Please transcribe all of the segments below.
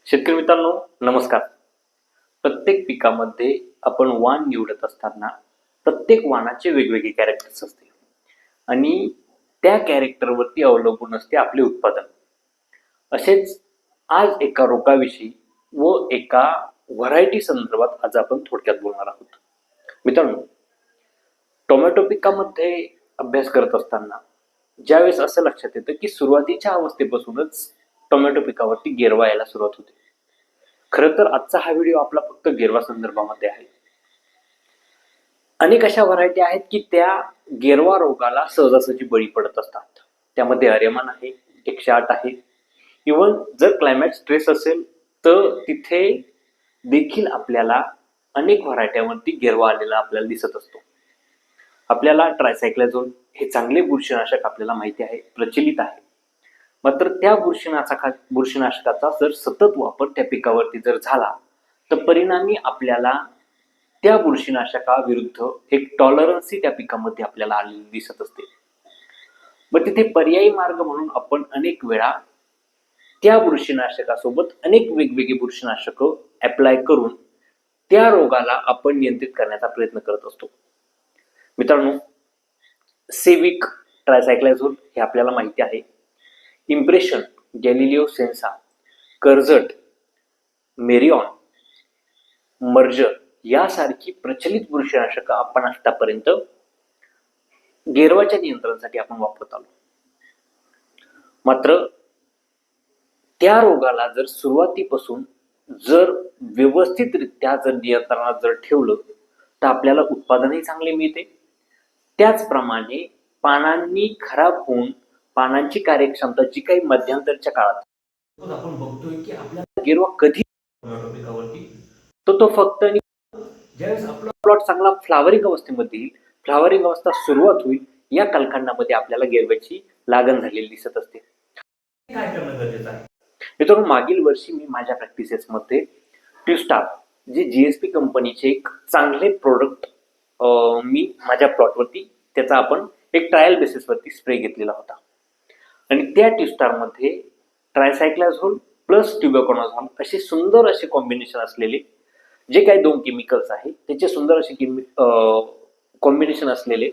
शेतकरी मित्रांनो, नमस्कार. प्रत्येक पिकामध्ये आपण वाण निवडत असताना प्रत्येक वाणाचे वेगवेगळे कॅरेक्टर्स असते आणि त्या कॅरेक्टरवरती अवलंबून असते आपले उत्पादन. असेच आज एका रोगाविषयी व एका व्हरायटी संदर्भात आज आपण थोडक्यात बोलणार आहोत. मित्रांनो, टोमॅटो पिकामध्ये अभ्यास करत असताना ज्यावेळेस असं लक्षात येतं की सुरुवातीच्या अवस्थेपासूनच टोमॅटो पिकावरती गेरवा यायला सुरुवात होते. खरं तर आजचा हा व्हिडिओ आपला फक्त गेरवा संदर्भामध्ये आहे. अनेक अशा व्हरायटी आहेत की त्या गेरवा रोगाला सहजासहजी बळी पडत असतात. त्यामध्ये आर्यमान आहे, 108 आहे. इव्हन जर क्लायमॅट स्ट्रेस असेल तर तिथे देखील आपल्याला अनेक व्हरायट्यावरती गेरवा आलेला आपल्याला दिसत असतो. आपल्याला ट्रायसायक्लाझोल हे चांगले बुरशीनाशक आपल्याला माहिती आहे, प्रचलित आहे. मात्र त्या बुरशीनाशकाचा जर सतत वापर त्या पिकावरती जर झाला तर परिणामी आपल्याला त्या बुरशीनाशकाविरुद्ध एक टॉलरन्सी त्या पिकामध्ये आपल्याला आलेली दिसत असते. मग तिथे पर्यायी मार्ग म्हणून आपण अनेक वेळा त्या बुरशीनाशकासोबत अनेक वेगवेगळी बुरशीनाशक अप्लाय करून त्या रोगाला आपण नियंत्रित करण्याचा प्रयत्न करत असतो. मित्रांनो, सेविक, ट्रायसायक्लाझोल हे आपल्याला माहिती आहे. इम्प्रेशन, गॅलिलिओ सेन्सा, कर्जट, मेरिऑन, मर्जर यासारखी प्रचलित बुरशीनाशक आपण आतापर्यंत गेरवाच्या नियंत्रणासाठी आपण वापरत आलो. मात्र त्या रोगाला जर सुरुवातीपासून जर व्यवस्थितरित्या जर नियंत्रणात जर ठेवलं तर आपल्याला उत्पादनही चांगले मिळते. त्याचप्रमाणे पानांनी खराब होऊन पानांची कार्यक्षमता जी काही मध्यंतरच्या काळात आपण बघतोय की आपल्याला गेरवा कधी पिकावरती तो फक्त ज्यावेळेस आपला प्लॉट चांगला फ्लावरिंग अवस्थेमध्ये येईल, फ्लावरिंग अवस्था सुरुवात होईल, या कालखंडामध्ये आपल्याला गेरव्याची लागण झालेली दिसत असते. काय करणं गरजेचं आहे मित्रांनो? मागील वर्षी मी माझ्या प्रॅक्टिसेसमध्ये ट्यूस्टार जे जीएसपी कंपनीचे एक चांगले प्रोडक्ट मी माझ्या प्लॉटवरती त्याचा आपण एक ट्रायल बेसिसवरती स्प्रे घेतलेला होता आणि त्या ट्यूस्टारमध्ये ट्रायसायक्लाझोल प्लस ट्युबेकोनाझोल असे सुंदर असे कॉम्बिनेशन असलेले जे काही दोन केमिकल्स आहेत त्याचे सुंदर असे कॉम्बिनेशन असलेले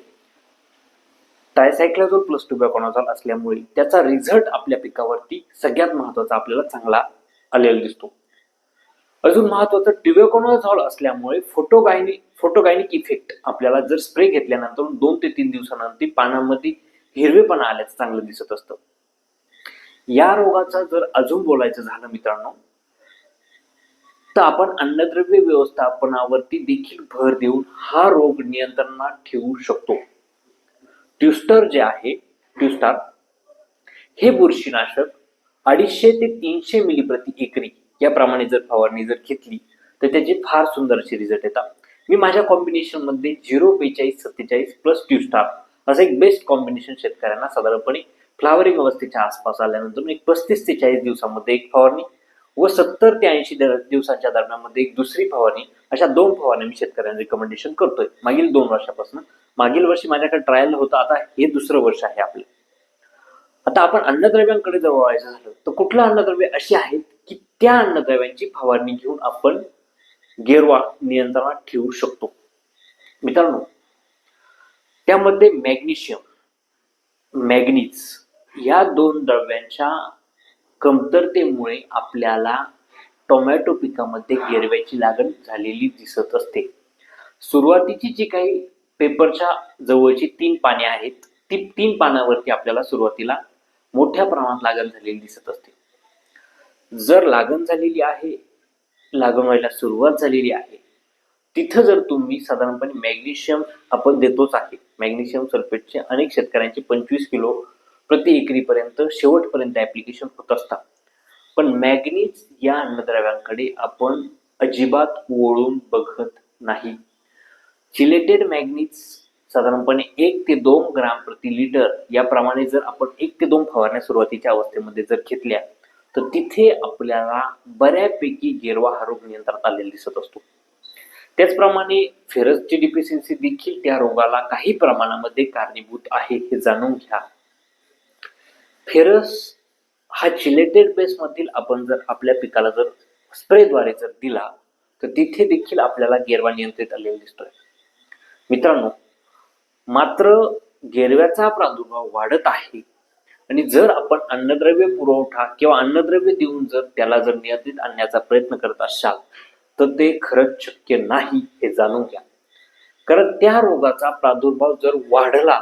ट्रायसायक्लाझोल प्लस ट्युबेकोनाझोल असल्यामुळे त्याचा रिझल्ट आपल्या पिकावरती सगळ्यात महत्वाचा आपल्याला चांगला आलेला दिसतो. अजून महत्वाचं ट्युबेकोनाझोल असल्यामुळे फोटोगायनिक इफेक्ट आपल्याला जर स्प्रे घेतल्यानंतर 2 ते 3 दिवसानंतर पानांमध्ये हिरवेपणा आल्याचं चांगलं दिसत असतं. या रोगाचा जर अजून बोलायचं झालं मित्रांनो तर आपण अन्नद्रव्य व्यवस्थापनावरती देखील भर देऊन हा रोग नियंत्रणात ठेवू शकतो. ट्यूस्टर जे आहे, ट्यूस्टार हे बुरशीनाशक 250 ते 300 मिली प्रति एकरी याप्रमाणे जर फवारणी जर घेतली तर त्याचे फार सुंदर असे रिझल्ट येतात. मी माझ्या कॉम्बिनेशन मध्ये 04247 प्लस ट्यूस्टार असं एक बेस्ट कॉम्बिनेशन शेतकऱ्यांना साधारणपणे फ्लावरिंग अवस्थेच्या आसपास आल्यानंतर एक 35 ते 40 दिवसामध्ये एक फवारणी व 70 ते 80 दिवसांच्या दरम्यान एक दुसरी फवारणी, अशा 2 फवारणी मी शेतकऱ्यांना रिकमेंडेशन करतोय मागील 2 वर्षापासून. मागील वर्षी माझ्याकडे ट्रायल होतं, आता हे दुसरं वर्ष आहे आपलं. आता आपण अन्नद्रव्यांकडे जर वळायचं झालं तर कुठलं अन्नद्रव्य अशी आहेत की त्या अन्नद्रव्यांची फवारणी घेऊन आपण गेरवा नियंत्रणात ठेवू शकतो. मित्रांनो, त्यामध्ये मॅग्नेशियम, मॅग्नीज या 2 द्रव्यांच्या कमतरतेमुळे आपल्याला टोमॅटो पिकामध्ये गेरव्याची लागण झालेली दिसत असते. सुरुवातीची जी काही पेपरच्या जवळची 3 पाने आहेत ती 3 पानावरती आपल्याला सुरुवातीला मोठ्या प्रमाणात लागण झालेली दिसत असते. जर लागण झालेली आहे, लागण व्हायला सुरुवात झालेली आहे, तिथं जर तुम्ही साधारणपणे मॅग्नेशियम आपण देतोच आहे. मॅग्नेशियम सल्फेटचे अनेक शेतकऱ्यांचे 25 किलो प्रति एकरी पर्यंत शेवटपर्यंत ऍप्लिकेशन होत असतात. पण मॅग्नीज या अन्नद्रव्यांकडे आपण अजिबात वळून बघत नाही. चिलेटेड मॅग्नीज साधारणपणे 1 ते 2 ग्राम प्रति लिटर याप्रमाणे जर आपण 1 ते 2 फवारण्या सुरुवातीच्या अवस्थेमध्ये जर घेतल्या तर तिथे आपल्याला बऱ्यापैकी गेरवा हा रोग नियंत्रणात आलेला दिसत असतो. त्याचप्रमाणे फेरसची डिफिशियन्सी देखील त्या रोगाला काही प्रमाणामध्ये कारणीभूत आहे हे जाणून घ्या. फेरस हा चिलेटेड बेस मधील आपण जर आपल्या पिकाला जर स्प्रेद्वारे जर दिला तर तिथे देखील आपल्याला गेरवा नियंत्रित आलेला दिसतोय. मित्रांनो, मात्र गेरव्याचा प्रादुर्भाव वाढत आहे आणि जर आपण अन्नद्रव्य पुरवठा किंवा अन्नद्रव्य देऊन जर त्याला जर नियंत्रित आणण्याचा प्रयत्न करत असाल तर ते खरंच शक्य नाही हे जाणून घ्या. कारण त्या रोगाचा प्रादुर्भाव जर वाढला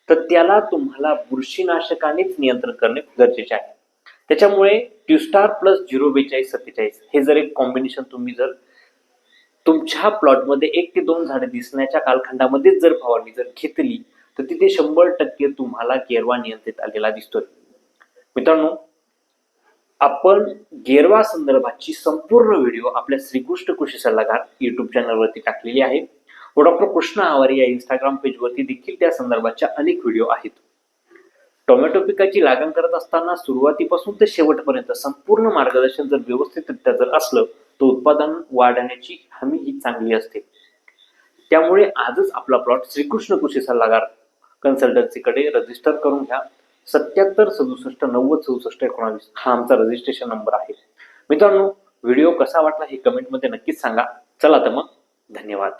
तर त्याला तुम्हाला बुरशीनाशकानेच नियंत्रण करणे गरजेचे आहे. त्याच्यामुळे ट्युस्टार प्लस 04247 हे जर एक कॉम्बिनेशन तुम्ही जर तुमच्या प्लॉटमध्ये 1 ते 2 झाडे दिसण्याच्या कालखंडामध्ये जर फवारणी जर घेतली तर तिथे 100% तुम्हाला गेरवा नियंत्रित आलेला दिसतोय. मित्रांनो, आपण गेरवा संदर्भाची संपूर्ण व्हिडिओ आपल्या श्रीकृष्ण कृषी सल्लागार युट्यूब चॅनलवरती टाकलेली आहे व डॉक्टर कृष्णा आवारे या इंस्टाग्राम पेजवरती देखील त्या संदर्भाच्या अनेक व्हिडिओ आहेत. टोमॅटो पिकाची लागण करत असताना सुरुवातीपासून ते शेवटपर्यंत संपूर्ण मार्गदर्शन जर व्यवस्थितरित्या जर असलं तर उत्पादन वाढण्याची हमी ही चांगली असते. त्यामुळे आजच आपला प्लॉट श्रीकृष्ण कृषी सल्लागार कन्सल्टन्सीकडे रजिस्टर करून घ्या. 77 67 90 64 19 हा आमचा रजिस्ट्रेशन नंबर आहे. मित्रांनो, व्हिडिओ कसा वाटला हे कमेंटमध्ये नक्कीच सांगा. चला तर मग, धन्यवाद.